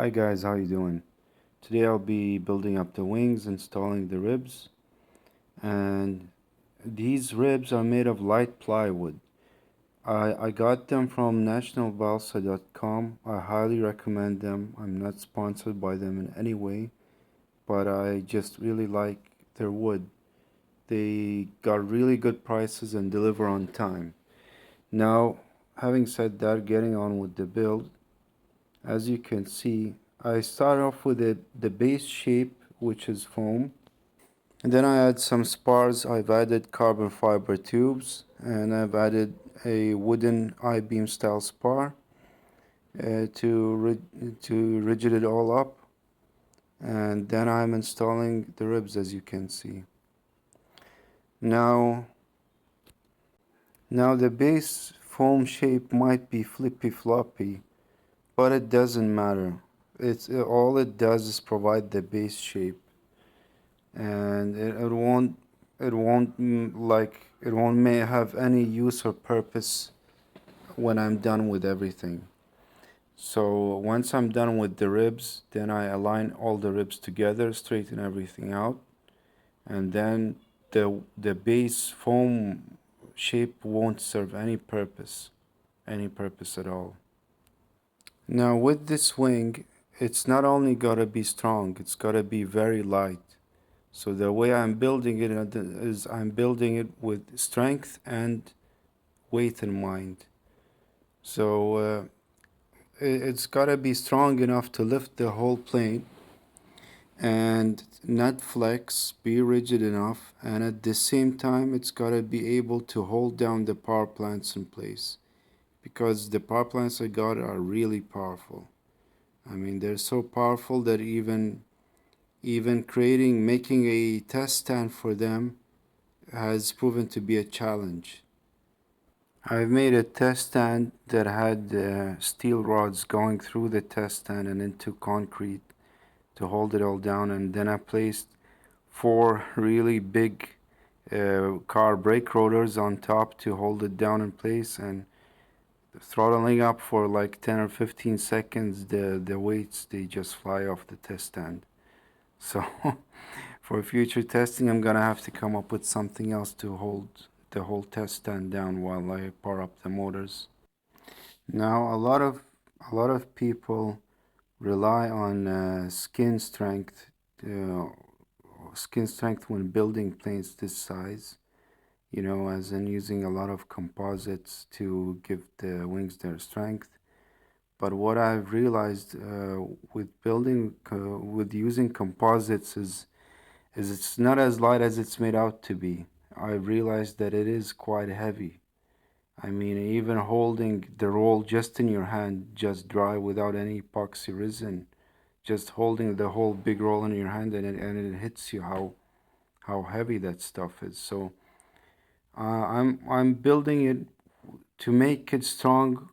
Hi guys, how you doing? Today I'll be building up the wings, installing the ribs, and these ribs are made of light plywood. I got them from nationalbalsa.com. I highly recommend them. I'm not sponsored by them in any way, but I just really like their wood. They got really good prices and deliver on time. Now, having said that, getting on with the build, as you can see, I start off with the base shape, which is foam, and then I add some spars. I've added carbon fiber tubes, and I've added a wooden I-beam style spar to rigid it all up, and then I'm installing the ribs, as you can see. Now, now the base foam shape might be flippy floppy, but it doesn't matter. It's all it does is provide the base shape, and it won't may have any use or purpose when I'm done with everything. So once I'm done with the ribs, then I align all the ribs together, straighten everything out, and then the base foam shape won't serve any purpose at all. Now with this wing, it's not only gotta be strong, it's gotta be very light. So the way I'm building it is I'm building it with strength and weight in mind. So it's gotta be strong enough to lift the whole plane and not flex, be rigid enough, and at the same time it's gotta be able to hold down the power plants in place, because the power plants I got are really powerful. I mean, they're so powerful that even making a test stand for them has proven to be a challenge. I've made a test stand that had steel rods going through the test stand and into concrete to hold it all down, and then I placed 4 really big car brake rotors on top to hold it down in place, and throttling up for like 10 or 15 seconds, the weights, they just fly off the test stand. So for future testing, I'm gonna have to come up with something else to hold the whole test stand down while I power up the motors. Now a lot of people rely on uh, skin strength when building planes this size. You know, as in using a lot of composites to give the wings their strength. But what I've realized with using composites is it's not as light as it's made out to be. I've realized that it is quite heavy. I mean, even holding the roll just in your hand, just dry without any epoxy resin, just holding the whole big roll in your hand, and it hits you how heavy that stuff is. So I'm building it to make it strong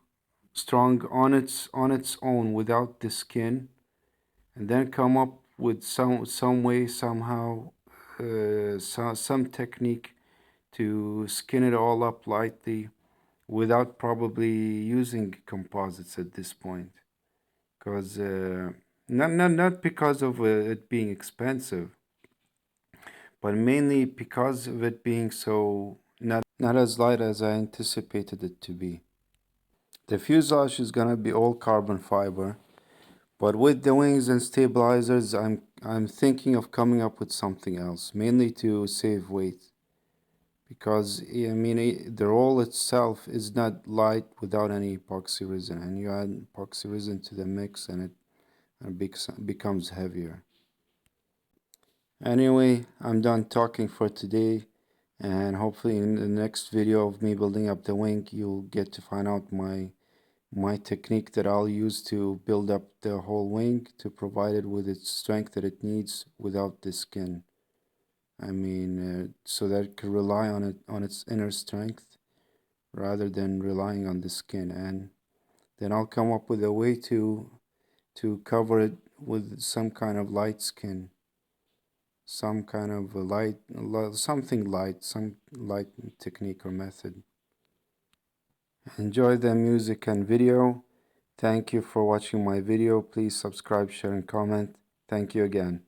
on its own without the skin, and then come up with some way somehow some technique to skin it all up lightly without probably using composites at this point, because not because of it being expensive, but mainly because of it being so not as light as I anticipated it to be. The fuselage is gonna be all carbon fiber, but with the wings and stabilizers, I'm thinking of coming up with something else, mainly to save weight. Because I mean, the roll itself is not light without any epoxy resin, and you add epoxy resin to the mix, and it becomes heavier. Anyway, I'm done talking for today, and hopefully in the next video of me building up the wing, you'll get to find out my technique that I'll use to build up the whole wing to provide it with its strength that it needs without the skin. I mean, so that it can rely on its inner strength rather than relying on the skin. And then I'll come up with a way to cover it with some kind of light skin, some kind of something light, some light technique or method. Enjoy the music and video, Thank you for watching my video. Please subscribe, share, and comment. Thank you again.